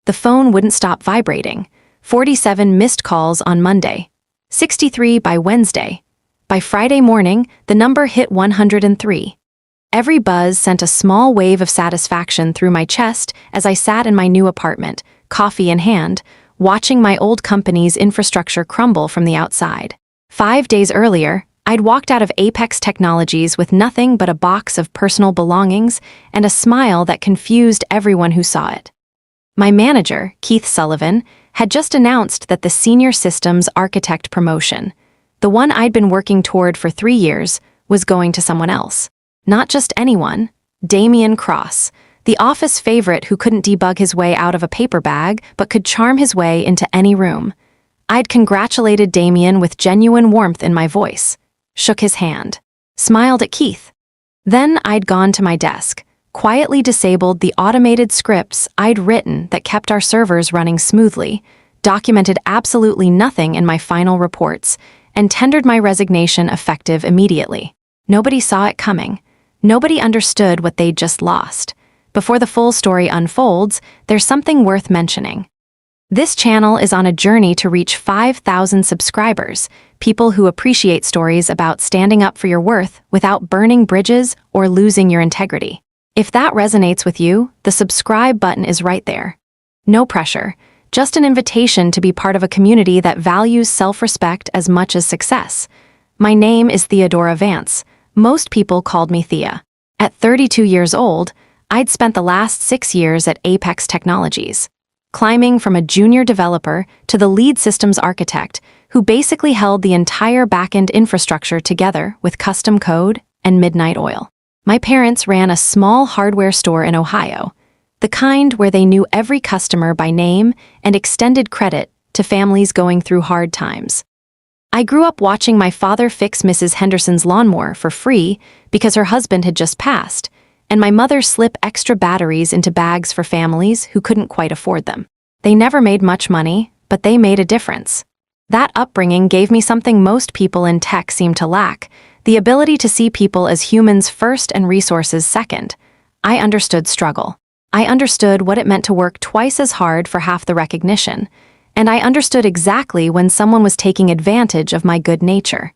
The phone wouldn't stop vibrating. 47 missed calls on Monday. 63 by Wednesday. By Friday morning, the number hit 103. Every buzz sent a small wave of satisfaction through my chest as I sat in my new apartment, coffee in hand, watching my old company's infrastructure crumble from the outside. 5 days earlier, I'd walked out of Apex Technologies with nothing but a box of personal belongings and a smile that confused everyone who saw it. My manager, Keith Sullivan, had just announced that the senior systems architect promotion, the one I'd been working toward for 3 years, was going to someone else. Not just anyone, Damian Cross, the office favorite who couldn't debug his way out of a paper bag but could charm his way into any room. I'd congratulated Damian with genuine warmth in my voice, shook his hand, smiled at Keith. Then I'd gone to my desk, quietly disabled the automated scripts I'd written that kept our servers running smoothly, documented absolutely nothing in my final reports, and tendered my resignation effective immediately. Nobody saw it coming. Nobody understood what they'd just lost. Before the full story unfolds, there's something worth mentioning. This channel is on a journey to reach 5,000 subscribers, people who appreciate stories about standing up for your worth without burning bridges or losing your integrity. If that resonates with you, the subscribe button is right there. No pressure, just an invitation to be part of a community that values self-respect as much as success. My name is Theodora Vance. Most people called me Thea. At 32 years old, I'd spent the last 6 years at Apex Technologies, climbing from a junior developer to the lead systems architect who basically held the entire backend infrastructure together with custom code and midnight oil. My parents ran a small hardware store in Ohio, the kind where they knew every customer by name and extended credit to families going through hard times. I grew up watching my father fix Mrs. Henderson's lawnmower for free because her husband had just passed, and my mother slip extra batteries into bags for families who couldn't quite afford them. They never made much money, but they made a difference. That upbringing gave me something most people in tech seem to lack, the ability to see people as humans first and resources second. I understood struggle. I understood what it meant to work twice as hard for half the recognition, and I understood exactly when someone was taking advantage of my good nature.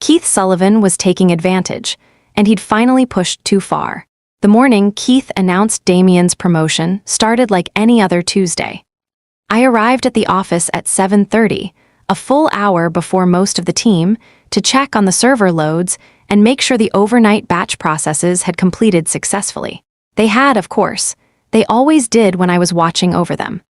Keith Sullivan was taking advantage, and he'd finally pushed too far. The morning Keith announced Damian's promotion started like any other Tuesday. I arrived at the office at 7:30, a full hour before most of the team, to check on the server loads and make sure the overnight batch processes had completed successfully. They had, of course. They always did when I was watching over them.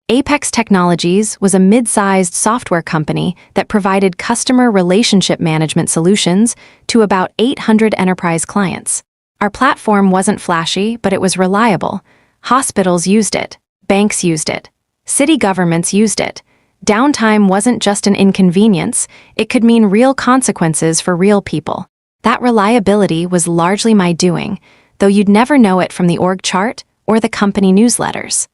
Apex Technologies was a mid-sized software company that provided customer relationship management solutions to about 800 enterprise clients. Our platform wasn't flashy, but it was reliable. Hospitals used it. Banks used it. City governments used it. Downtime wasn't just an inconvenience, it could mean real consequences for real people. That reliability was largely my doing, though you'd never know it from the org chart or the company newsletters.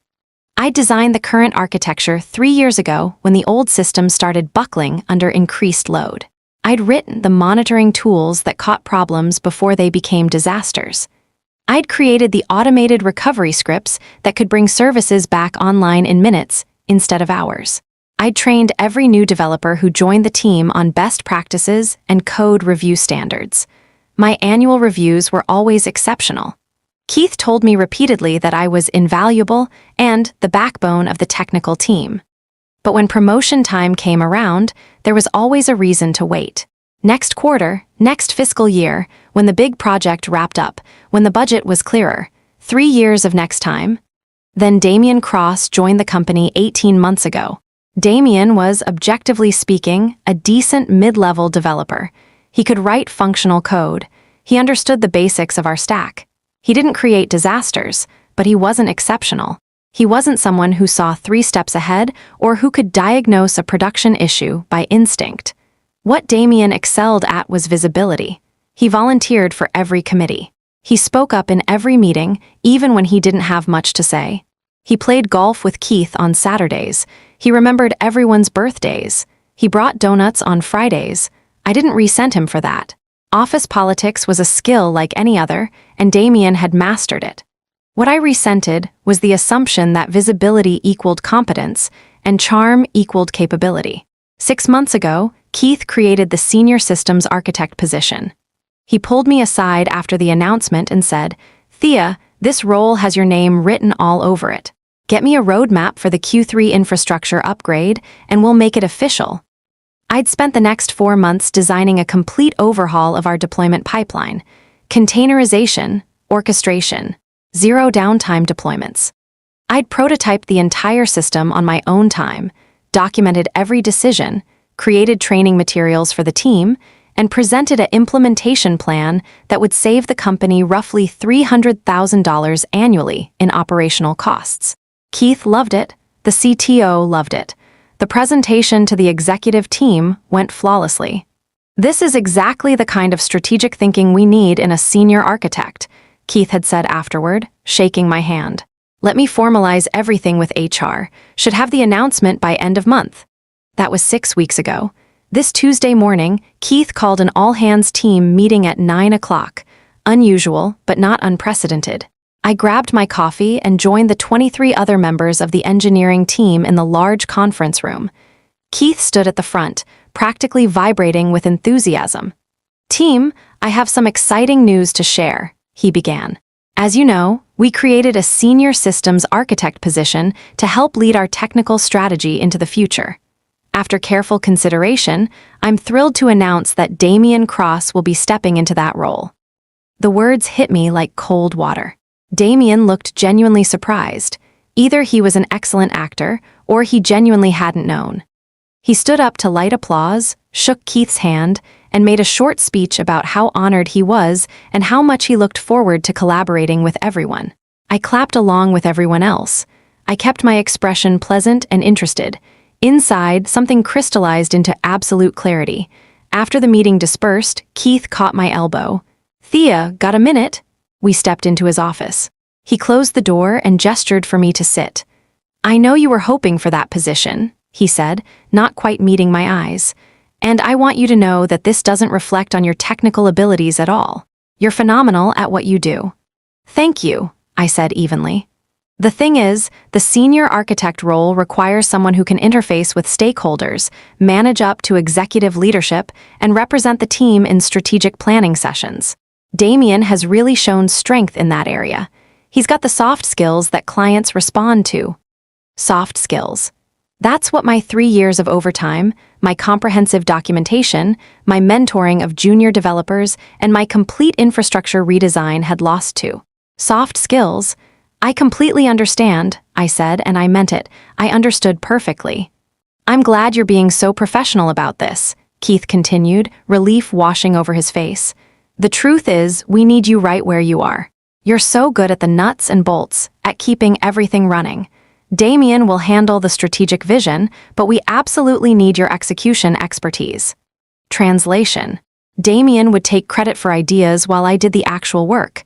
I designed the current architecture 3 years ago when the old system started buckling under increased load. I'd written the monitoring tools that caught problems before they became disasters. I'd created the automated recovery scripts that could bring services back online in minutes instead of hours. I'd trained every new developer who joined the team on best practices and code review standards. My annual reviews were always exceptional. Keith told me repeatedly that I was invaluable and the backbone of the technical team. But when promotion time came around, there was always a reason to wait. Next quarter, next fiscal year, when the big project wrapped up, when the budget was clearer, 3 years of next time. Then Damian Cross joined the company 18 months ago. Damian was, objectively speaking, a decent mid-level developer. He could write functional code. He understood the basics of our stack. He didn't create disasters, but he wasn't exceptional. He wasn't someone who saw 3 steps ahead or who could diagnose a production issue by instinct. What Damian excelled at was visibility. He volunteered for every committee. He spoke up in every meeting, even when he didn't have much to say. He played golf with Keith on Saturdays. He remembered everyone's birthdays. He brought donuts on Fridays. I didn't resent him for that. Office politics was a skill like any other, and Damian had mastered it. What I resented was the assumption that visibility equaled competence and charm equaled capability. 6 months ago, Keith created the senior systems architect position. He pulled me aside after the announcement and said, "Thea, this role has your name written all over it. Get me a roadmap for the Q3 infrastructure upgrade, and we'll make it official." I'd spent the next 4 months designing a complete overhaul of our deployment pipeline: containerization, orchestration, zero downtime deployments. I'd prototyped the entire system on my own time, documented every decision, created training materials for the team, and presented an implementation plan that would save the company roughly $300,000 annually in operational costs. Keith loved it. The CTO loved it. The presentation to the executive team went flawlessly. "This is exactly the kind of strategic thinking we need in a senior architect," Keith had said afterward, shaking my hand. "Let me formalize everything with HR. Should have the announcement by end of month." That was 6 weeks ago. This Tuesday morning, Keith called an all-hands team meeting at 9 o'clock. Unusual, but not unprecedented. I grabbed my coffee and joined the 23 other members of the engineering team in the large conference room. Keith stood at the front, practically vibrating with enthusiasm. "Team, I have some exciting news to share," he began. "As you know, we created a senior systems architect position to help lead our technical strategy into the future. After careful consideration, I'm thrilled to announce that Damian Cross will be stepping into that role." The words hit me like cold water. Damian looked genuinely surprised. Either he was an excellent actor, or he genuinely hadn't known. He stood up to light applause, shook Keith's hand, and made a short speech about how honored he was and how much he looked forward to collaborating with everyone. I clapped along with everyone else. I kept my expression pleasant and interested. Inside, something crystallized into absolute clarity. After the meeting dispersed, Keith caught my elbow. "Thea, got a minute?" We stepped into his office. He closed the door and gestured for me to sit. "I know you were hoping for that position," he said, not quite meeting my eyes. "And I want you to know that this doesn't reflect on your technical abilities at all. You're phenomenal at what you do." "Thank you," I said evenly. "The thing is, the senior architect role requires someone who can interface with stakeholders, manage up to executive leadership, and represent the team in strategic planning sessions. Damian has really shown strength in that area. He's got the soft skills that clients respond to." Soft skills. That's what my 3 years of overtime, my comprehensive documentation, my mentoring of junior developers, and my complete infrastructure redesign had lost to. Soft skills. "I completely understand," I said, and I meant it. I understood perfectly. "I'm glad you're being so professional about this," Keith continued, relief washing over his face. "The truth is, we need you right where you are. You're so good at the nuts and bolts, at keeping everything running. Damian will handle the strategic vision, but we absolutely need your execution expertise." Translation. Damian would take credit for ideas while I did the actual work.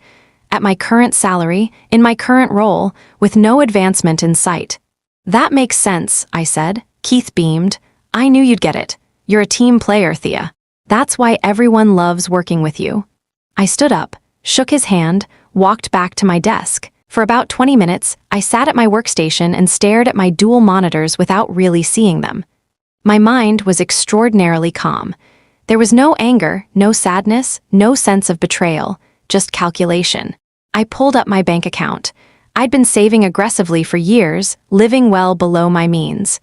At my current salary, in my current role, with no advancement in sight. "That makes sense," I said. Keith beamed. "I knew you'd get it. You're a team player, Thea. That's why everyone loves working with you." I stood up, shook his hand, walked back to my desk. For about 20 minutes, I sat at my workstation and stared at my dual monitors without really seeing them. My mind was extraordinarily calm. There was no anger, no sadness, no sense of betrayal, just calculation. I pulled up my bank account. I'd been saving aggressively for years, living well below my means.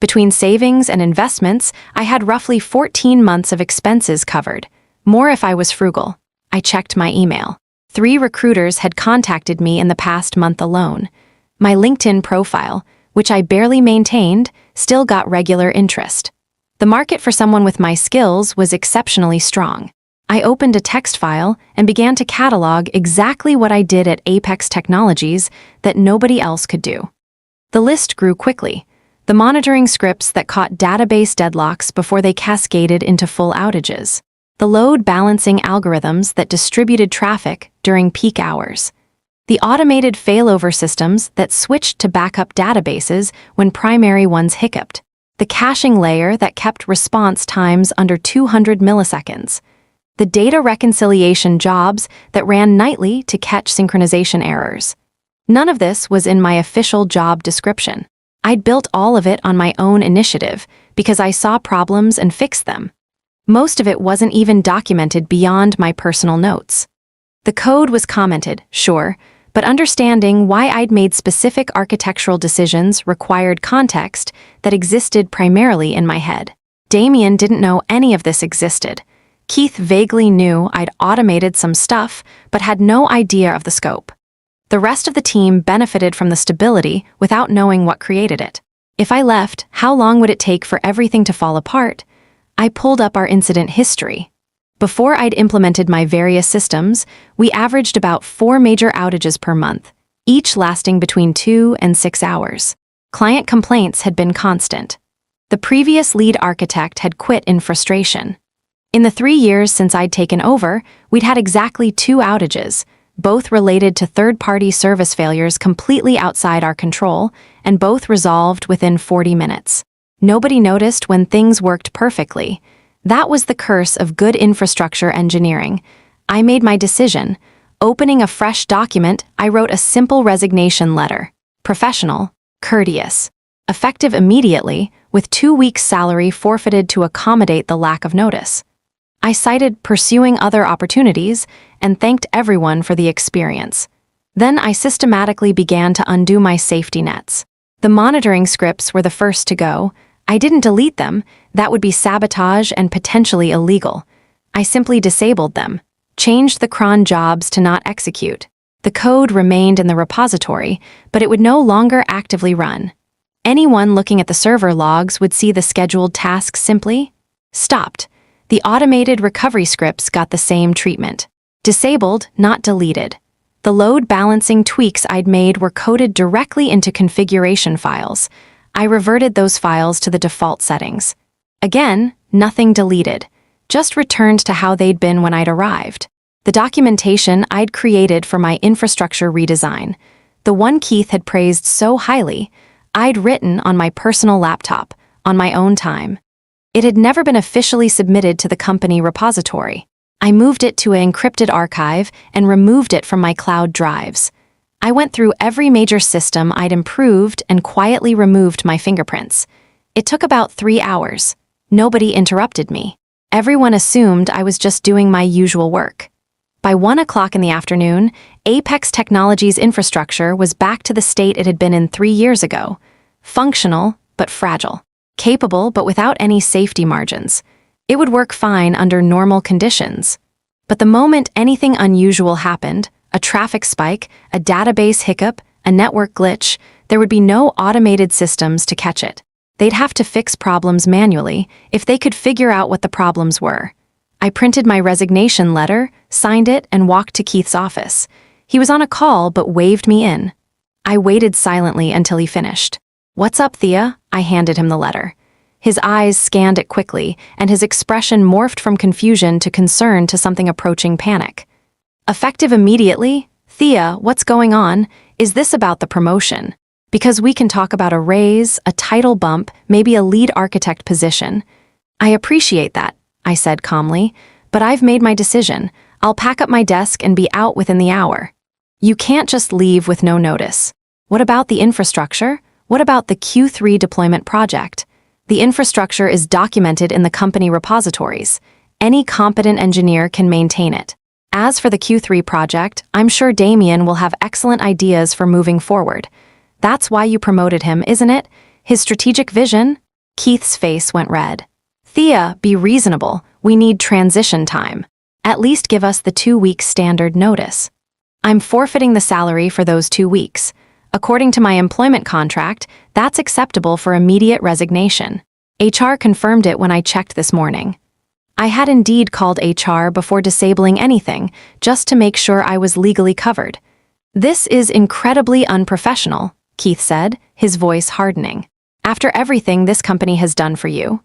Between savings and investments, I had roughly 14 months of expenses covered, more if I was frugal. I checked my email. 3 recruiters had contacted me in the past month alone. My LinkedIn profile, which I barely maintained, still got regular interest. The market for someone with my skills was exceptionally strong. I opened a text file and began to catalog exactly what I did at Apex Technologies that nobody else could do. The list grew quickly. The monitoring scripts that caught database deadlocks before they cascaded into full outages. The load balancing algorithms that distributed traffic during peak hours. The automated failover systems that switched to backup databases when primary ones hiccuped. The caching layer that kept response times under 200 milliseconds. The data reconciliation jobs that ran nightly to catch synchronization errors. None of this was in my official job description. I'd built all of it on my own initiative because I saw problems and fixed them. Most of it wasn't even documented beyond my personal notes. The code was commented, sure, but understanding why I'd made specific architectural decisions required context that existed primarily in my head. Damien didn't know any of this existed. Keith vaguely knew I'd automated some stuff, but had no idea of the scope. The rest of the team benefited from the stability without knowing what created it. If I left, how long would it take for everything to fall apart? I pulled up our incident history. Before I'd implemented my various systems, we averaged about 4 major outages per month, each lasting between 2 and 6 hours. Client complaints had been constant. The previous lead architect had quit in frustration. In the 3 years since I'd taken over, we'd had exactly 2 outages, both related to third-party service failures completely outside our control, and both resolved within 40 minutes. Nobody noticed when things worked perfectly. That was the curse of good infrastructure engineering. I made my decision. Opening a fresh document, I wrote a simple resignation letter. Professional, courteous. Effective immediately, with 2 weeks' salary forfeited to accommodate the lack of notice. I cited pursuing other opportunities and thanked everyone for the experience. Then I systematically began to undo my safety nets. The monitoring scripts were the first to go. I didn't delete them. That would be sabotage and potentially illegal. I simply disabled them, changed the cron jobs to not execute. The code remained in the repository, but it would no longer actively run. Anyone looking at the server logs would see the scheduled tasks simply stopped. The automated recovery scripts got the same treatment. Disabled, not deleted. The load balancing tweaks I'd made were coded directly into configuration files. I reverted those files to the default settings. Again, nothing deleted, just returned to how they'd been when I'd arrived. The documentation I'd created for my infrastructure redesign, the one Keith had praised so highly, I'd written on my personal laptop, on my own time. It had never been officially submitted to the company repository. I moved it to an encrypted archive and removed it from my cloud drives. I went through every major system I'd improved and quietly removed my fingerprints. It took about 3 hours. Nobody interrupted me. Everyone assumed I was just doing my usual work. By 1 o'clock in the afternoon, Apex Technologies' infrastructure was back to the state it had been in 3 years ago. Functional, but fragile. Capable, but without any safety margins. It would work fine under normal conditions. But the moment anything unusual happened, a traffic spike, a database hiccup, a network glitch, there would be no automated systems to catch it. They'd have to fix problems manually if they could figure out what the problems were. I printed my resignation letter, signed it, and walked to Keith's office. He was on a call but waved me in. I waited silently until he finished. "What's up, Thea?" I handed him the letter. His eyes scanned it quickly, and his expression morphed from confusion to concern to something approaching panic. "Effective immediately? Thea, what's going on? Is this about the promotion? Because we can talk about a raise, a title bump, maybe a lead architect position." "I appreciate that," I said calmly, "but I've made my decision. I'll pack up my desk and be out within the hour." "You can't just leave with no notice." "What about the infrastructure? What about the Q3 deployment project?" "The infrastructure is documented in the company repositories. Any competent engineer can maintain it. As for the Q3 project, I'm sure Damien will have excellent ideas for moving forward. That's why you promoted him, isn't it? His strategic vision?" Keith's face went red. "Thea, be reasonable. We need transition time. At least give us the 2-week standard notice." "I'm forfeiting the salary for those 2 weeks. According to my employment contract, that's acceptable for immediate resignation. HR confirmed it when I checked this morning." I had indeed called HR before disabling anything, just to make sure I was legally covered. "This is incredibly unprofessional," Keith said, his voice hardening. "After everything this company has done for you."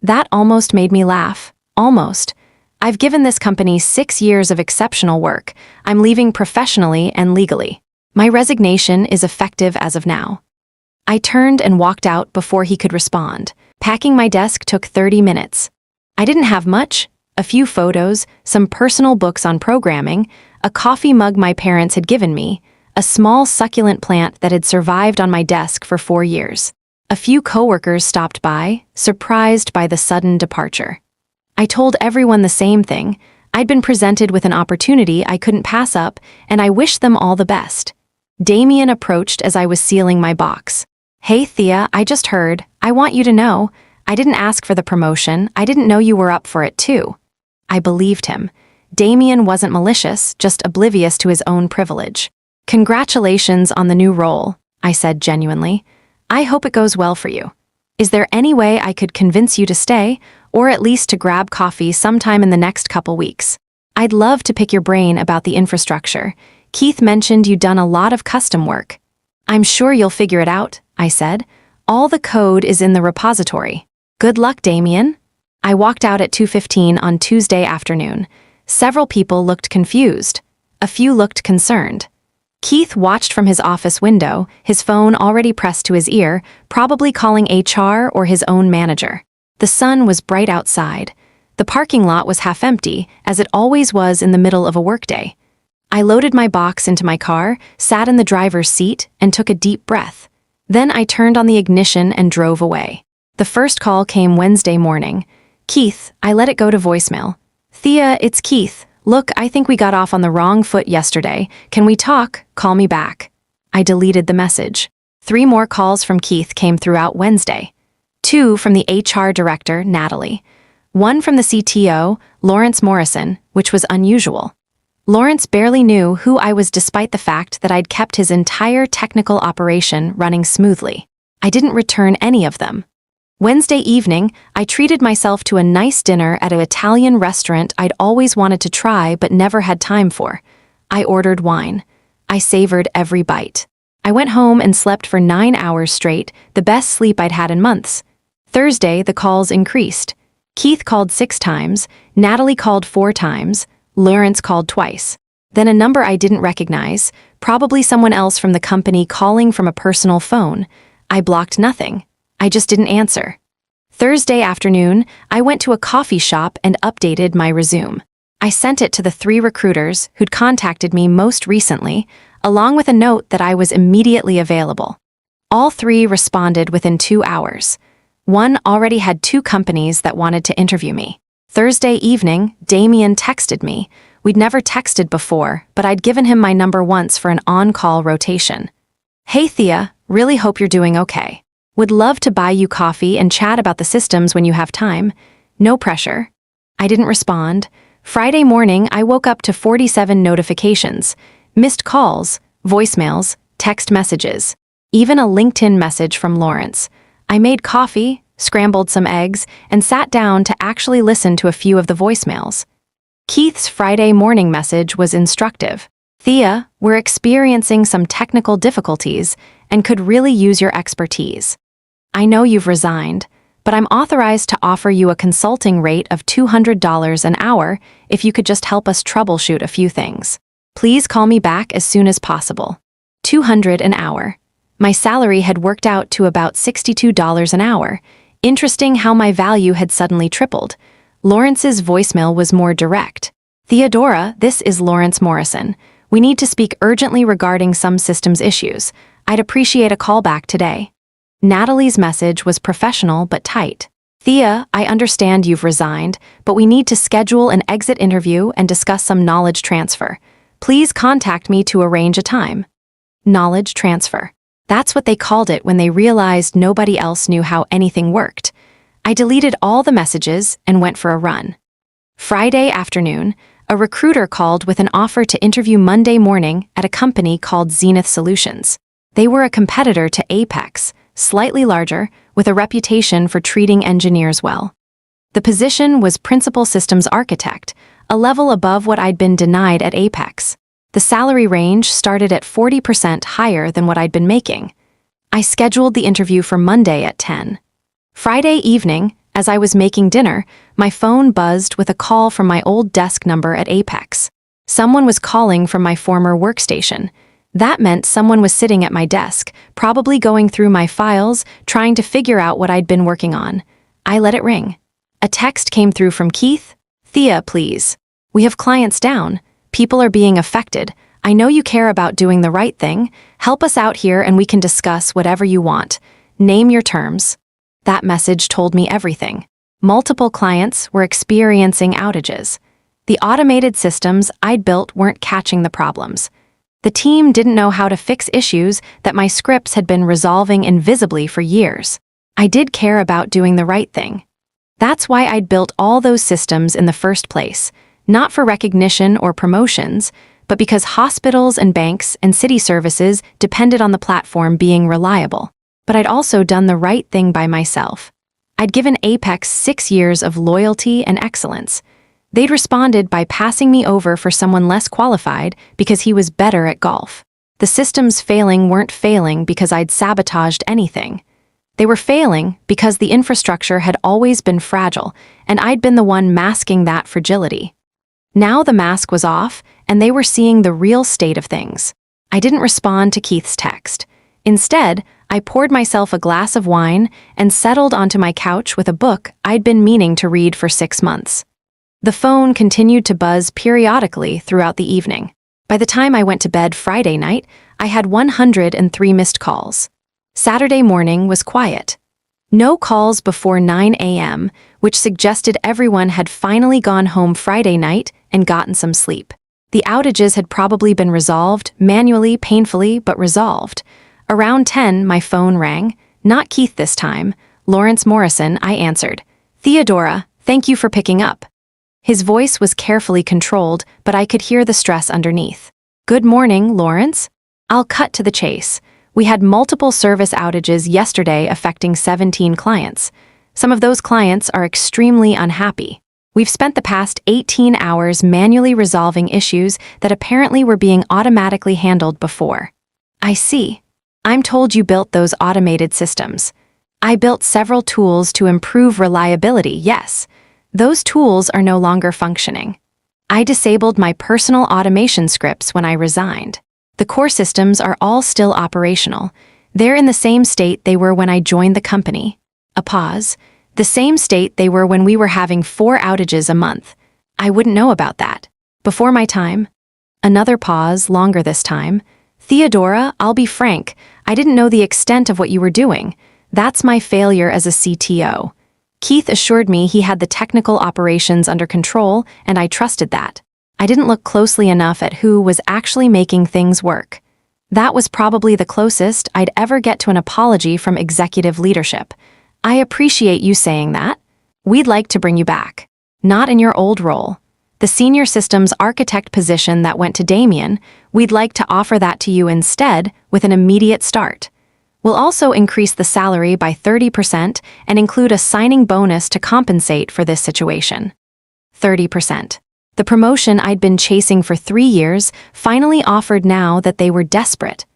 That almost made me laugh. Almost. I've given this company 6 years of exceptional work. I'm leaving professionally and legally. My resignation is effective as of now. I turned and walked out before he could respond. Packing my desk took 30 minutes. I didn't have much: a few photos, some personal books on programming, a coffee mug my parents had given me, a small succulent plant that had survived on my desk for 4 years. A few coworkers stopped by, surprised by the sudden departure. I told everyone the same thing. I'd been presented with an opportunity I couldn't pass up, and I wished them all the best. Damien approached as I was sealing my box. "Hey Thea, I just heard. I want you to know. I didn't ask for the promotion. I didn't know you were up for it too." I believed him. Damien wasn't malicious, just oblivious to his own privilege. "Congratulations on the new role," I said genuinely. "I hope it goes well for you. Is there any way I could convince you to stay, or at least to grab coffee sometime in the next couple weeks? I'd love to pick your brain about the infrastructure. Keith mentioned you'd done a lot of custom work." "I'm sure you'll figure it out," I said. "All the code is in the repository." "Good luck, Damien." I walked out at 2:15 on Tuesday afternoon. Several people looked confused. A few looked concerned. Keith watched from his office window, his phone already pressed to his ear, probably calling HR or his own manager. The sun was bright outside. The parking lot was half empty, as it always was in the middle of a workday. I loaded my box into my car, sat in the driver's seat, and took a deep breath. Then I turned on the ignition and drove away. The first call came Wednesday morning. "Keith," I let it go to voicemail. "Thea, it's Keith. Look, I think we got off on the wrong foot yesterday. Can we talk? Call me back." I deleted the message. 3 more calls from Keith came throughout Wednesday. 2 from the HR director, Natalie. 1 from the CTO, Lawrence Morrison, which was unusual. Lawrence barely knew who I was despite the fact that I'd kept his entire technical operation running smoothly. I didn't return any of them. Wednesday evening, I treated myself to a nice dinner at an Italian restaurant I'd always wanted to try but never had time for. I ordered wine. I savored every bite. I went home and slept for 9 hours straight, the best sleep I'd had in months. Thursday, the calls increased. Keith called 6 times, Natalie called 4 times, Lawrence called twice. Then a number I didn't recognize, probably someone else from the company calling from a personal phone. I blocked nothing. I just didn't answer. Thursday afternoon, I went to a coffee shop and updated my resume. I sent it to the 3 recruiters who'd contacted me most recently, along with a note that I was immediately available. All 3 responded within 2 hours. One already had 2 companies that wanted to interview me. Thursday evening, Damien texted me. We'd never texted before, but I'd given him my number once for an on-call rotation. "Hey Thea, really hope you're doing okay. Would love to buy you coffee and chat about the systems when you have time. No pressure." I didn't respond. Friday morning, I woke up to 47 notifications, missed calls, voicemails, text messages, even a LinkedIn message from Lawrence. I made coffee, scrambled some eggs, and sat down to actually listen to a few of the voicemails. Keith's Friday morning message was instructive. "Thea, we're experiencing some technical difficulties and could really use your expertise. I know you've resigned, but I'm authorized to offer you a consulting rate of $200 an hour if you could just help us troubleshoot a few things. Please call me back as soon as possible." $200 an hour. My salary had worked out to about $62 an hour. Interesting how my value had suddenly tripled. Lawrence's voicemail was more direct. "Theodora, this is Lawrence Morrison. We need to speak urgently regarding some systems issues. I'd appreciate a call back today." Natalie's message was professional but tight. "Thea, I understand you've resigned, but we need to schedule an exit interview and discuss some knowledge transfer. Please contact me to arrange a time." Knowledge transfer. That's what they called it when they realized nobody else knew how anything worked. I deleted all the messages and went for a run. Friday afternoon, a recruiter called with an offer to interview Monday morning at a company called Zenith Solutions. They were a competitor to Apex, slightly larger, with a reputation for treating engineers well. The position was Principal Systems Architect, a level above what I'd been denied at Apex. The salary range started at 40% higher than what I'd been making. I scheduled the interview for Monday at 10. Friday evening, as I was making dinner, my phone buzzed with a call from my old desk number at Apex. Someone was calling from my former workstation. That meant someone was sitting at my desk, probably going through my files, trying to figure out what I'd been working on. I let it ring. A text came through from Keith. "Thea, please. We have clients down. People are being affected. I know you care about doing the right thing. Help us out here and we can discuss whatever you want. Name your terms." That message told me everything. Multiple clients were experiencing outages. The automated systems I'd built weren't catching the problems. The team didn't know how to fix issues that my scripts had been resolving invisibly for years. I did care about doing the right thing. That's why I'd built all those systems in the first place, not for recognition or promotions, but because hospitals and banks and city services depended on the platform being reliable. But I'd also done the right thing by myself. I'd given Apex 6 years of loyalty and excellence. They'd responded by passing me over for someone less qualified because he was better at golf. The systems failing weren't failing because I'd sabotaged anything. They were failing because the infrastructure had always been fragile, and I'd been the one masking that fragility. Now the mask was off, and they were seeing the real state of things. I didn't respond to Keith's text. Instead, I poured myself a glass of wine and settled onto my couch with a book I'd been meaning to read for 6 months. The phone continued to buzz periodically throughout the evening. By the time I went to bed Friday night, I had 103 missed calls. Saturday morning was quiet. No calls before 9 a.m., which suggested everyone had finally gone home Friday night and gotten some sleep. The outages had probably been resolved, manually, painfully, but resolved. Around 10, my phone rang. Not Keith this time. Lawrence Morrison, I answered. "Theodora, thank you for picking up." His voice was carefully controlled, but I could hear the stress underneath. "Good morning, Lawrence." I'll cut to the chase. We had multiple service outages yesterday affecting 17 clients. Some of those clients are extremely unhappy. We've spent the past 18 hours manually resolving issues that apparently were being automatically handled before. I see. I'm told you built those automated systems. I built several tools to improve reliability, yes. Those tools are no longer functioning. I disabled my personal automation scripts when I resigned. The core systems are all still operational. They're in the same state they were when I joined the company. A pause. The same state they were when we were having 4 outages a month. I wouldn't know about that. Before my time. Another pause, longer this time. "Theodora, I'll be frank. I didn't know the extent of what you were doing. That's my failure as a CTO. Keith assured me he had the technical operations under control, and I trusted that. I didn't look closely enough at who was actually making things work. That was probably the closest I'd ever get to an apology from executive leadership. I appreciate you saying that. We'd like to bring you back. Not in your old role. The senior systems architect position that went to Damien, we'd like to offer that to you instead with an immediate start. We'll also increase the salary by 30% and include a signing bonus to compensate for this situation." 30%. The promotion I'd been chasing for 3 years finally offered now that they were desperate.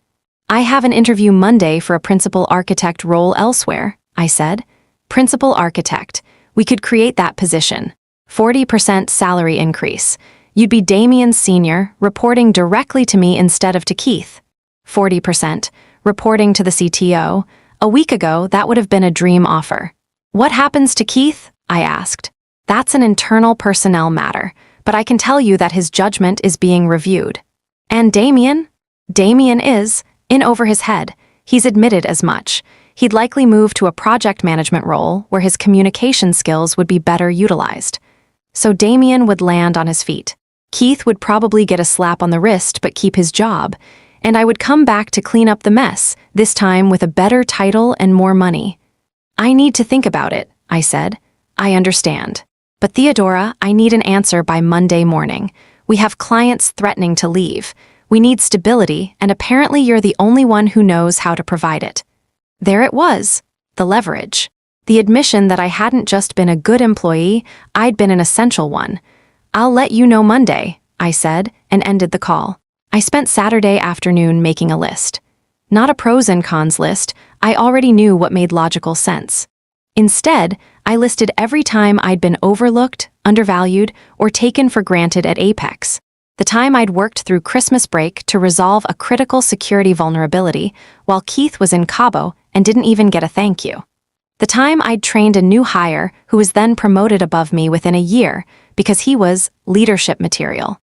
"I have an interview Monday for a principal architect role elsewhere," I said. "Principal architect. We could create that position. 40% salary increase. You'd be Damien's senior, reporting directly to me instead of to Keith. 40%, reporting to the CTO. A week ago, that would have been a dream offer. What happens to Keith? I asked. That's an internal personnel matter, but I can tell you that his judgment is being reviewed. And Damien? Damien is, in over his head. He's admitted as much. He'd likely move to a project management role where his communication skills would be better utilized. So Damien would land on his feet. Keith would probably get a slap on the wrist but keep his job, and I would come back to clean up the mess, this time with a better title and more money. I need to think about it, I said. I understand. But Theodora, I need an answer by Monday morning. We have clients threatening to leave. We need stability, and apparently you're the only one who knows how to provide it. There it was, the leverage. The admission that I hadn't just been a good employee, I'd been an essential one. I'll let you know Monday, I said, and ended the call. I spent Saturday afternoon making a list. Not a pros and cons list, I already knew what made logical sense. Instead, I listed every time I'd been overlooked, undervalued, or taken for granted at Apex. The time I'd worked through Christmas break to resolve a critical security vulnerability while Keith was in Cabo and didn't even get a thank you. The time I'd trained a new hire who was then promoted above me within a year because he was leadership material.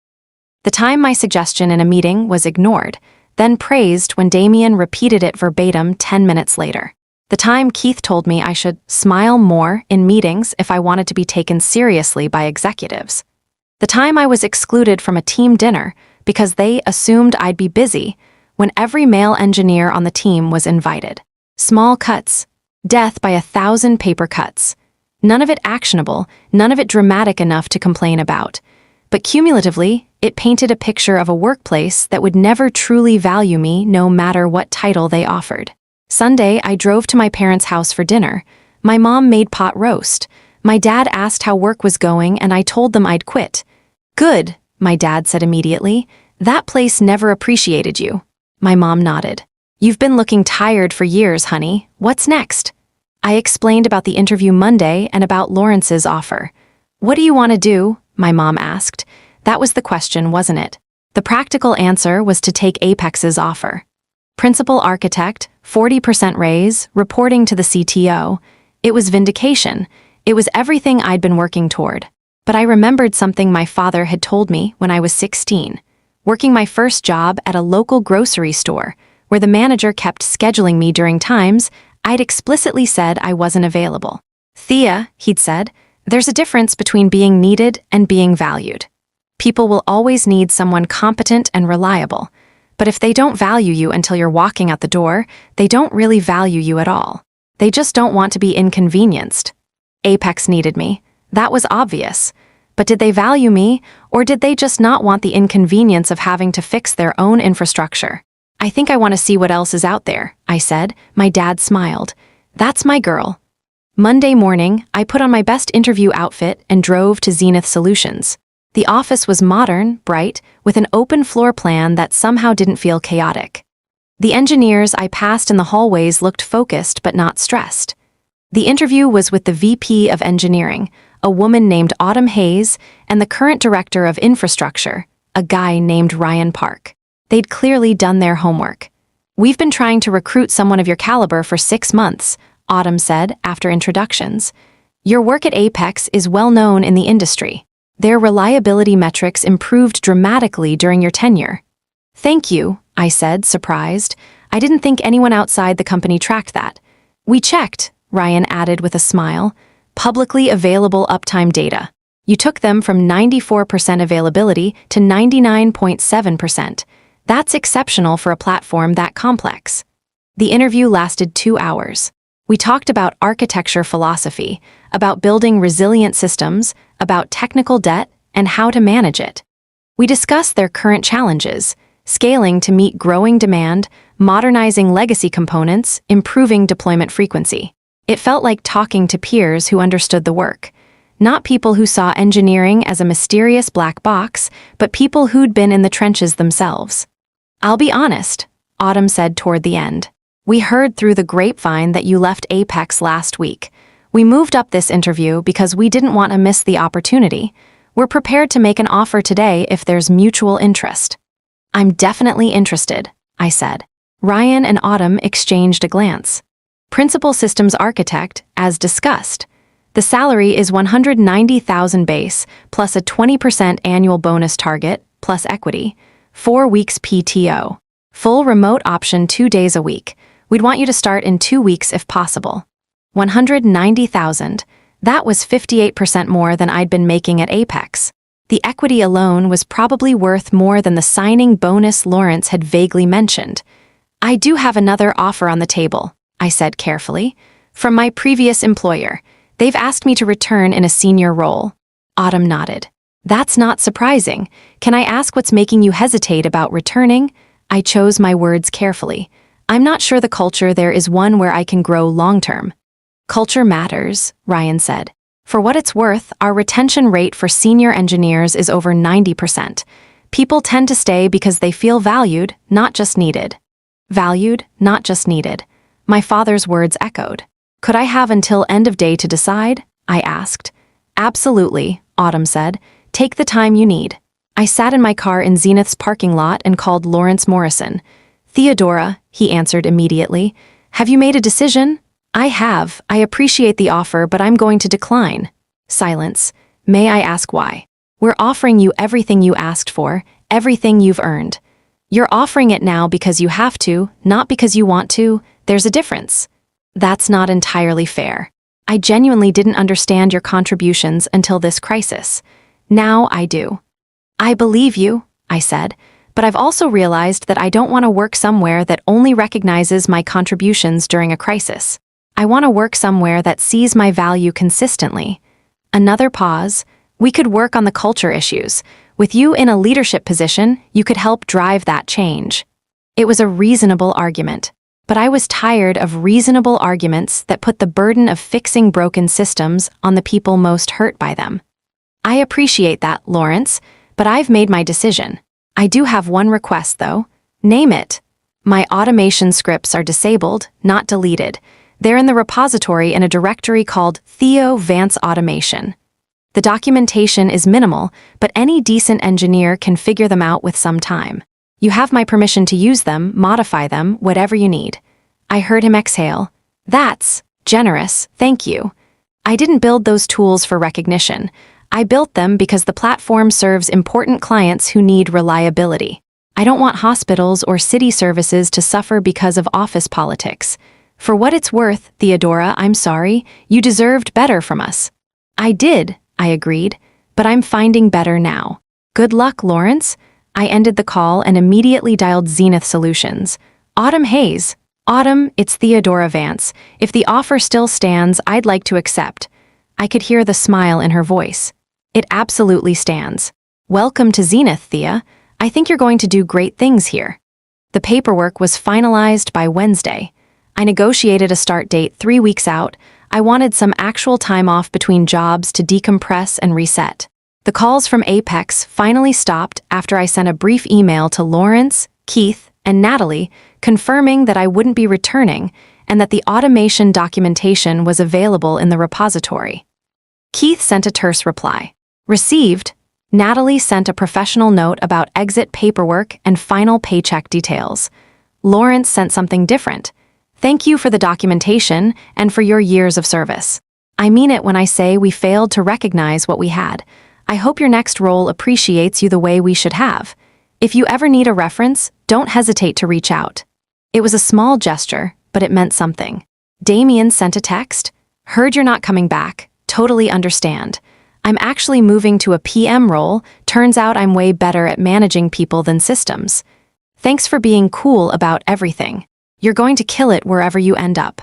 The time my suggestion in a meeting was ignored, then praised when Damien repeated it verbatim 10 minutes later. The time Keith told me I should smile more in meetings if I wanted to be taken seriously by executives. The time I was excluded from a team dinner because they assumed I'd be busy when every male engineer on the team was invited. Small cuts. Death by 1,000 paper cuts. None of it actionable, none of it dramatic enough to complain about. But cumulatively, it painted a picture of a workplace that would never truly value me no matter what title they offered. Sunday, I drove to my parents' house for dinner. My mom made pot roast. My dad asked how work was going and I told them I'd quit. Good, my dad said immediately. That place never appreciated you. My mom nodded. You've been looking tired for years, honey. What's next? I explained about the interview Monday and about Lawrence's offer. What do you want to do? My mom asked. That was the question, wasn't it? The practical answer was to take Apex's offer. Principal architect, 40% raise, reporting to the CTO. It was vindication. It was everything I'd been working toward. But I remembered something my father had told me when I was 16, working my first job at a local grocery store, where the manager kept scheduling me during times I'd explicitly said I wasn't available. Thea, he'd said, there's a difference between being needed and being valued. People will always need someone competent and reliable, but if they don't value you until you're walking out the door, they don't really value you at all. They just don't want to be inconvenienced. Apex needed me. That was obvious. But did they value me, or did they just not want the inconvenience of having to fix their own infrastructure? I think I want to see what else is out there, I said. My dad smiled. That's my girl. Monday morning, I put on my best interview outfit and drove to Zenith Solutions. The office was modern, bright, with an open floor plan that somehow didn't feel chaotic. The engineers I passed in the hallways looked focused but not stressed. The interview was with the VP of Engineering, a woman named Autumn Hayes, and the current director of infrastructure, a guy named Ryan Park. They'd clearly done their homework. We've been trying to recruit someone of your caliber for 6 months, Autumn said after introductions. Your work at Apex is well known in the industry. Their reliability metrics improved dramatically during your tenure. Thank you, I said, surprised. I didn't think anyone outside the company tracked that. We checked, Ryan added with a smile. Publicly available uptime data. You took them from 94% availability to 99.7%. That's exceptional for a platform that complex. The interview lasted 2 hours. We talked about architecture philosophy, about building resilient systems, about technical debt, and how to manage it. We discussed their current challenges, scaling to meet growing demand, modernizing legacy components, improving deployment frequency. It felt like talking to peers who understood the work. Not people who saw engineering as a mysterious black box, but people who'd been in the trenches themselves. I'll be honest, Autumn said toward the end. We heard through the grapevine that you left Apex last week. We moved up this interview because we didn't want to miss the opportunity. We're prepared to make an offer today if there's mutual interest. I'm definitely interested, I said. Ryan and Autumn exchanged a glance. Principal systems architect, as discussed. The salary is $190,000 base, plus a 20% annual bonus target, plus equity. 4 weeks PTO. Full remote option 2 days a week. We'd want you to start in 2 weeks if possible. $190,000. That was 58% more than I'd been making at Apex. The equity alone was probably worth more than the signing bonus Lawrence had vaguely mentioned. I do have another offer on the table, I said carefully. From my previous employer. They've asked me to return in a senior role. Autumn nodded. That's not surprising. Can I ask what's making you hesitate about returning? I chose my words carefully. I'm not sure the culture there is one where I can grow long-term. Culture matters, Ryan said. For what it's worth, our retention rate for senior engineers is over 90%. People tend to stay because they feel valued, not just needed. Valued, not just needed. My father's words echoed. Could I have until end of day to decide? I asked. Absolutely, Autumn said. Take the time you need. I sat in my car in Zenith's parking lot and called Lawrence Morrison. Theodora, he answered immediately. Have you made a decision? I have. I appreciate the offer, but I'm going to decline. Silence. May I ask why? We're offering you everything you asked for, everything you've earned. You're offering it now because you have to, not because you want to. There's a difference. That's not entirely fair. I genuinely didn't understand your contributions until this crisis. Now I do. I believe you, I said, but I've also realized that I don't want to work somewhere that only recognizes my contributions during a crisis. I want to work somewhere that sees my value consistently. Another pause. We could work on the culture issues. With you in a leadership position, you could help drive that change. It was a reasonable argument, but I was tired of reasonable arguments that put the burden of fixing broken systems on the people most hurt by them. I appreciate that, Lawrence, but I've made my decision. I do have one request, though. Name it. My automation scripts are disabled, not deleted. They're in the repository in a directory called Theo Vance Automation. The documentation is minimal, but any decent engineer can figure them out with some time. You have my permission to use them, modify them, whatever you need. I heard him exhale. That's generous, thank you. I didn't build those tools for recognition. I built them because the platform serves important clients who need reliability. I don't want hospitals or city services to suffer because of office politics. For what it's worth, Theodora, I'm sorry, you deserved better from us. I did, I agreed, but I'm finding better now. Good luck, Lawrence. I ended the call and immediately dialed Zenith Solutions. Autumn Hayes. Autumn, it's Theodora Vance. If the offer still stands, I'd like to accept. I could hear the smile in her voice. It absolutely stands. Welcome to Zenith, Thea. I think you're going to do great things here. The paperwork was finalized by Wednesday. I negotiated a start date 3 weeks out. I wanted some actual time off between jobs to decompress and reset. The calls from Apex finally stopped after I sent a brief email to Lawrence, Keith, and Natalie confirming that I wouldn't be returning and that the automation documentation was available in the repository. Keith sent a terse reply. Received. Natalie sent a professional note about exit paperwork and final paycheck details. Lawrence sent something different. Thank you for the documentation and for your years of service. I mean it when I say we failed to recognize what we had. I hope your next role appreciates you the way we should have. If you ever need a reference, don't hesitate to reach out. It was a small gesture, but it meant something. Damien sent a text. Heard you're not coming back. Totally understand. I'm actually moving to a PM role. Turns out I'm way better at managing people than systems. Thanks for being cool about everything. You're going to kill it wherever you end up.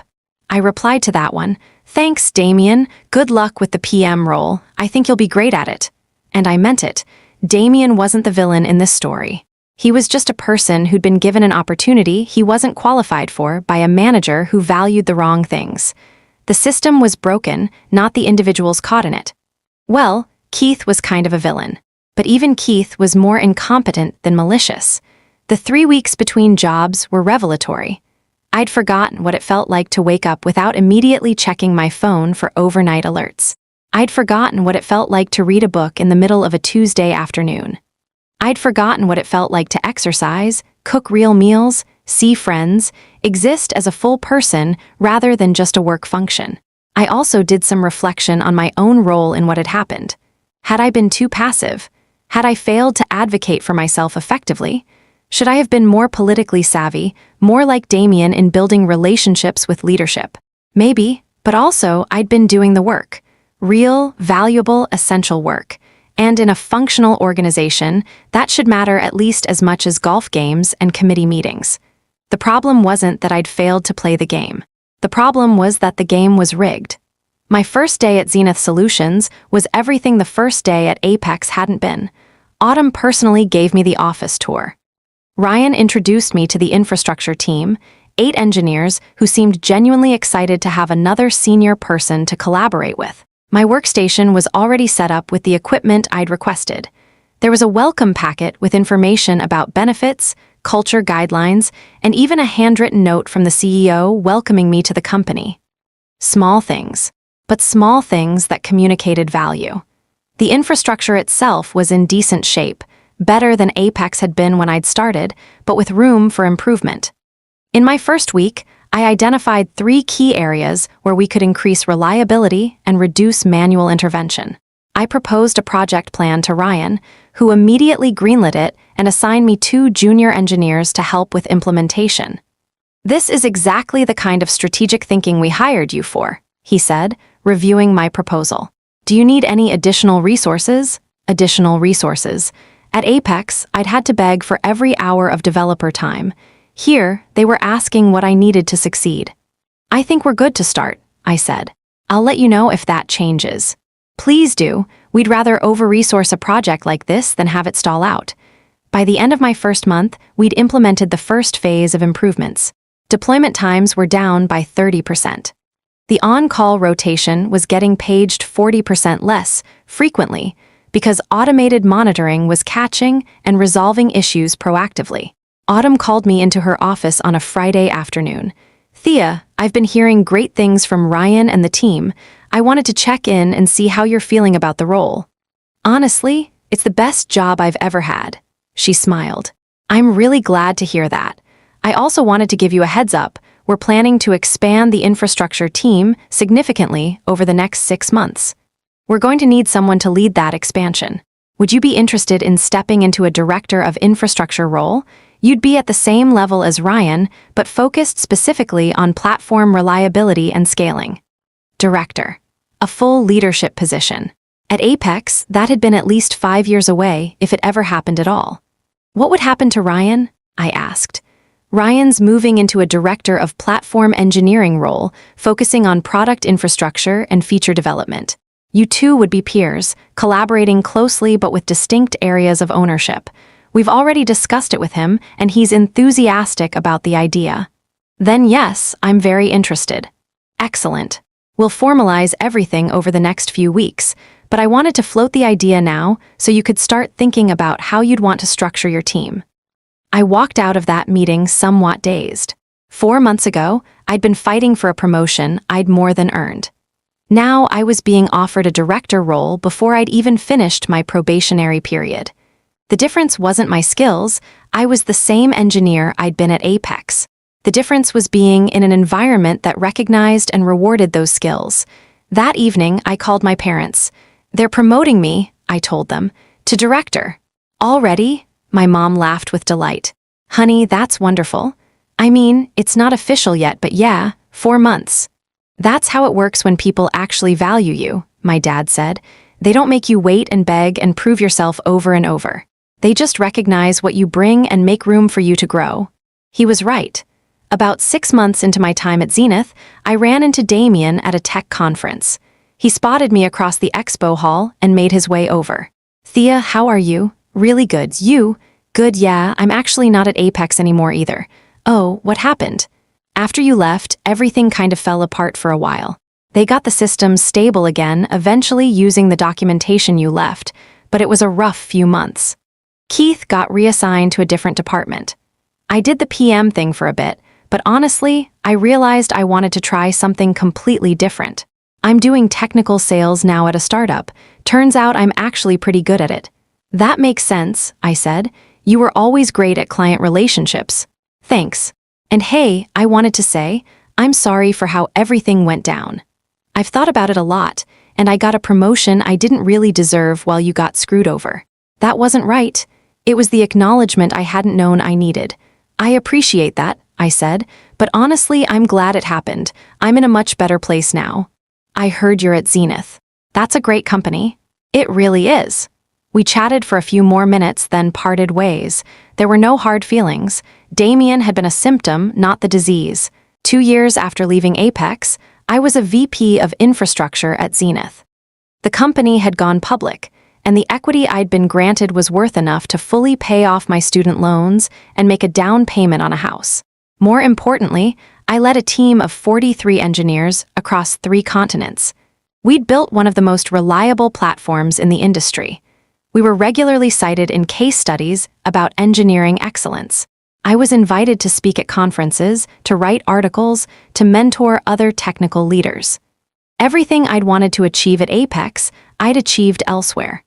I replied to that one. Thanks, Damien. Good luck with the PM role. I think you'll be great at it. And I meant it. Damien wasn't the villain in this story. He was just a person who'd been given an opportunity he wasn't qualified for by a manager who valued the wrong things. The system was broken, not the individuals caught in it. Well, Keith was kind of a villain. But even Keith was more incompetent than malicious. The 3 weeks between jobs were revelatory. I'd forgotten what it felt like to wake up without immediately checking my phone for overnight alerts. I'd forgotten what it felt like to read a book in the middle of a Tuesday afternoon. I'd forgotten what it felt like to exercise, cook real meals, see friends, exist as a full person rather than just a work function. I also did some reflection on my own role in what had happened. Had I been too passive? Had I failed to advocate for myself effectively? Should I have been more politically savvy, more like Damien in building relationships with leadership? Maybe, but also I'd been doing the work. Real, valuable, essential work. And in a functional organization, that should matter at least as much as golf games and committee meetings. The problem wasn't that I'd failed to play the game. The problem was that the game was rigged. My first day at Zenith Solutions was everything the first day at Apex hadn't been. Autumn personally gave me the office tour. Ryan introduced me to the infrastructure team, 8 engineers who seemed genuinely excited to have another senior person to collaborate with. My workstation was already set up with the equipment I'd requested. There was a welcome packet with information about benefits, culture guidelines, and even a handwritten note from the CEO welcoming me to the company. Small things, but small things that communicated value. The infrastructure itself was in decent shape, better than Apex had been when I'd started, but with room for improvement. In my first week, I identified 3 key areas where we could increase reliability and reduce manual intervention. I proposed a project plan to Ryan, who immediately greenlit it and assigned me 2 junior engineers to help with implementation. "This is exactly the kind of strategic thinking we hired you for," he said, reviewing my proposal. "Do you need any additional resources?" Additional resources. At Apex, I'd had to beg for every hour of developer time. Here, they were asking what I needed to succeed. "I think we're good to start," I said. "I'll let you know if that changes." "Please do. We'd rather over-resource a project like this than have it stall out." By the end of my first month, we'd implemented the first phase of improvements. Deployment times were down by 30%. The on-call rotation was getting paged 40% less frequently because automated monitoring was catching and resolving issues proactively. Autumn called me into her office on a Friday afternoon. "Thea, I've been hearing great things from Ryan and the team. I wanted to check in and see how you're feeling about the role." "Honestly, it's the best job I've ever had," she smiled. "I'm really glad to hear that. I also wanted to give you a heads up. We're planning to expand the infrastructure team significantly over the next 6 months. We're going to need someone to lead that expansion. Would you be interested in stepping into a director of infrastructure role? You'd be at the same level as Ryan, but focused specifically on platform reliability and scaling." Director. A full leadership position. At Apex, that had been at least 5 years away, if it ever happened at all. "What would happen to Ryan?" I asked. "Ryan's moving into a director of platform engineering role, focusing on product infrastructure and feature development. You two would be peers, collaborating closely but with distinct areas of ownership. We've already discussed it with him, and he's enthusiastic about the idea." "Then yes, I'm very interested." "Excellent. We'll formalize everything over the next few weeks, but I wanted to float the idea now so you could start thinking about how you'd want to structure your team." I walked out of that meeting somewhat dazed. 4 months ago, I'd been fighting for a promotion I'd more than earned. Now I was being offered a director role before I'd even finished my probationary period. The difference wasn't my skills. I was the same engineer I'd been at Apex. The difference was being in an environment that recognized and rewarded those skills. That evening, I called my parents. "They're promoting me," I told them, "to director." "Already?" My mom laughed with delight. "Honey, that's wonderful. I mean, it's not official yet, but yeah, 4 months. "That's how it works when people actually value you," my dad said. "They don't make you wait and beg and prove yourself over and over. They just recognize what you bring and make room for you to grow." He was right. About 6 months into my time at Zenith, I ran into Damien at a tech conference. He spotted me across the expo hall and made his way over. "Thea, how are you?" "Really good. You?" "Good, yeah, I'm actually not at Apex anymore either." "Oh, what happened?" "After you left, everything kind of fell apart for a while. They got the systems stable again, eventually using the documentation you left, but it was a rough few months. Keith got reassigned to a different department. I did the PM thing for a bit, but honestly, I realized I wanted to try something completely different. I'm doing technical sales now at a startup. Turns out I'm actually pretty good at it." "That makes sense," I said. "You were always great at client relationships." "Thanks. And hey, I wanted to say, I'm sorry for how everything went down. I've thought about it a lot, and I got a promotion I didn't really deserve while you got screwed over. That wasn't right. It was the acknowledgement I hadn't known I needed. I appreciate that," I said, "but honestly, I'm glad it happened. I'm in a much better place now." "I heard you're at Zenith. That's a great company." "It really is." We chatted for a few more minutes, then parted ways. There were no hard feelings. Damien had been a symptom, not the disease. 2 years after leaving Apex, I was a VP of infrastructure at Zenith. The company had gone public, and the equity I'd been granted was worth enough to fully pay off my student loans and make a down payment on a house. More importantly, I led a team of 43 engineers across 3 continents. We'd built one of the most reliable platforms in the industry. We were regularly cited in case studies about engineering excellence. I was invited to speak at conferences, to write articles, to mentor other technical leaders. Everything I'd wanted to achieve at Apex, I'd achieved elsewhere.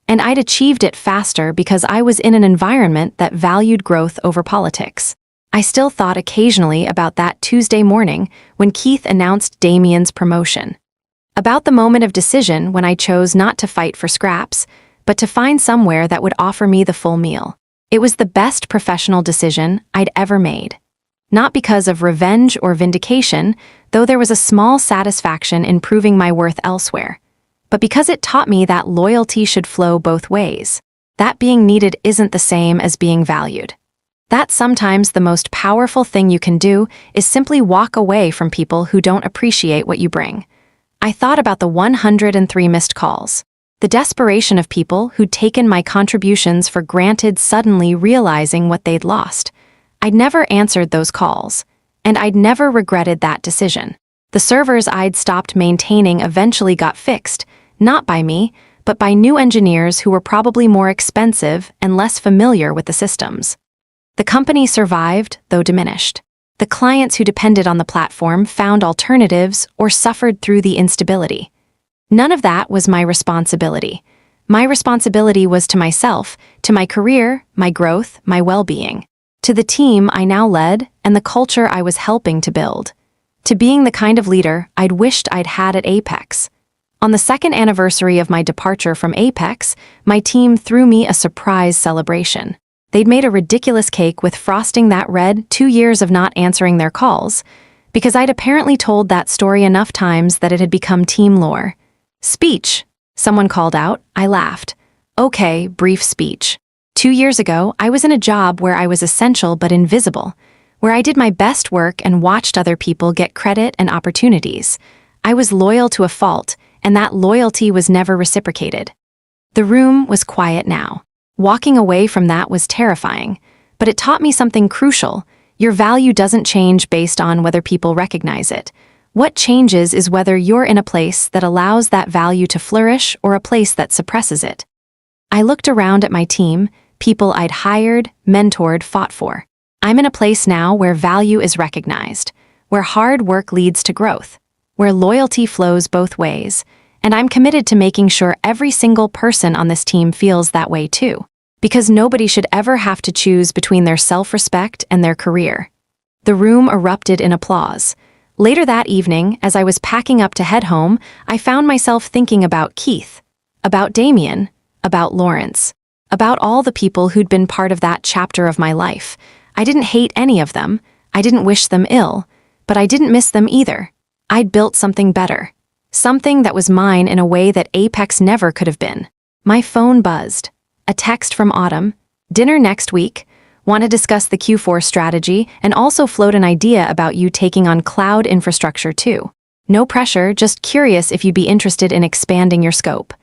And I'd achieved it faster because I was in an environment that valued growth over politics. I still thought occasionally about that Tuesday morning when Keith announced Damien's promotion. About the moment of decision when I chose not to fight for scraps, but to find somewhere that would offer me the full meal. It was the best professional decision I'd ever made. Not because of revenge or vindication, though there was a small satisfaction in proving my worth elsewhere, but because it taught me that loyalty should flow both ways. That being needed isn't the same as being valued. That sometimes the most powerful thing you can do is simply walk away from people who don't appreciate what you bring. I thought about the 103 missed calls. The desperation of people who'd taken my contributions for granted, suddenly realizing what they'd lost. I'd never answered those calls, and I'd never regretted that decision. The servers I'd stopped maintaining eventually got fixed, not by me, but by new engineers who were probably more expensive and less familiar with the systems. The company survived, though diminished. The clients who depended on the platform found alternatives or suffered through the instability. None of that was my responsibility. My responsibility was to myself, to my career, my growth, my well-being, to the team I now led and the culture I was helping to build, to being the kind of leader I'd wished I'd had at Apex. On the second anniversary of my departure from Apex, my team threw me a surprise celebration. They'd made a ridiculous cake with frosting that read 2 years of not answering their calls, because I'd apparently told that story enough times that it had become team lore. Speech, someone called out. I laughed. Okay, brief speech. 2 years ago, I was in a job where I was essential but invisible, where I did my best work and watched other people get credit and opportunities. I was loyal to a fault, and that loyalty was never reciprocated. The room was quiet now. Walking away from that was terrifying, but it taught me something crucial. Your value doesn't change based on whether people recognize it. What changes is whether you're in a place that allows that value to flourish or a place that suppresses it. I looked around at my team, people I'd hired, mentored, fought for. I'm in a place now where value is recognized, where hard work leads to growth, where loyalty flows both ways, and I'm committed to making sure every single person on this team feels that way too, because nobody should ever have to choose between their self-respect and their career. The room erupted in applause. Later that evening, as I was packing up to head home, I found myself thinking about Keith, about Damien, about Lawrence, about all the people who'd been part of that chapter of my life. I didn't hate any of them, I didn't wish them ill, but I didn't miss them either. I'd built something better, something that was mine in a way that Apex never could have been. My phone buzzed. A text from Autumn. Dinner next week. Want to discuss the Q4 strategy and also float an idea about you taking on cloud infrastructure too. No pressure, just curious if you'd be interested in expanding your scope.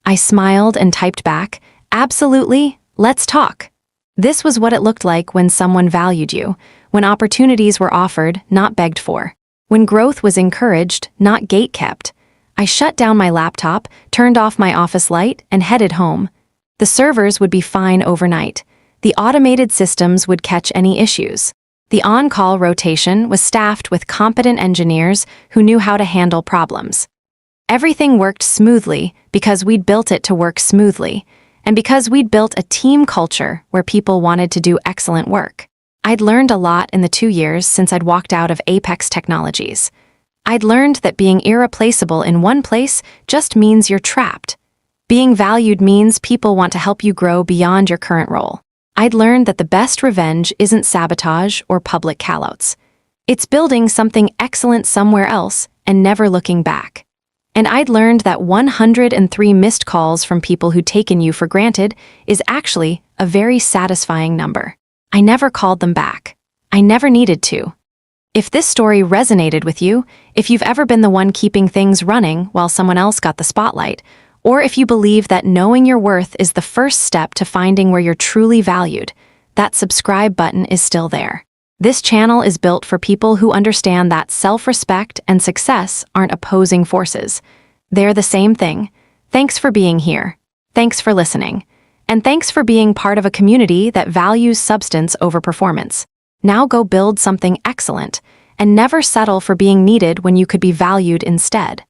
I smiled and typed back, absolutely, let's talk. This was what it looked like when someone valued you, when opportunities were offered, not begged for, when growth was encouraged, not gatekept. I shut down my laptop, turned off my office light, and headed home. The servers would be fine overnight. The automated systems would catch any issues. The on-call rotation was staffed with competent engineers who knew how to handle problems. Everything worked smoothly because we'd built it to work smoothly, and because we'd built a team culture where people wanted to do excellent work. I'd learned a lot in the 2 years since I'd walked out of Apex Technologies. I'd learned that being irreplaceable in one place just means you're trapped. Being valued means people want to help you grow beyond your current role. I'd learned that the best revenge isn't sabotage or public callouts. It's building something excellent somewhere else and never looking back. And I'd learned that 103 missed calls from people who'd taken you for granted is actually a very satisfying number. I never called them back. I never needed to. If this story resonated with you, if you've ever been the one keeping things running while someone else got the spotlight, or if you believe that knowing your worth is the first step to finding where you're truly valued, that subscribe button is still there. This channel is built for people who understand that self-respect and success aren't opposing forces. They're the same thing. Thanks for being here. Thanks for listening. And thanks for being part of a community that values substance over performance. Now go build something excellent, and never settle for being needed when you could be valued instead.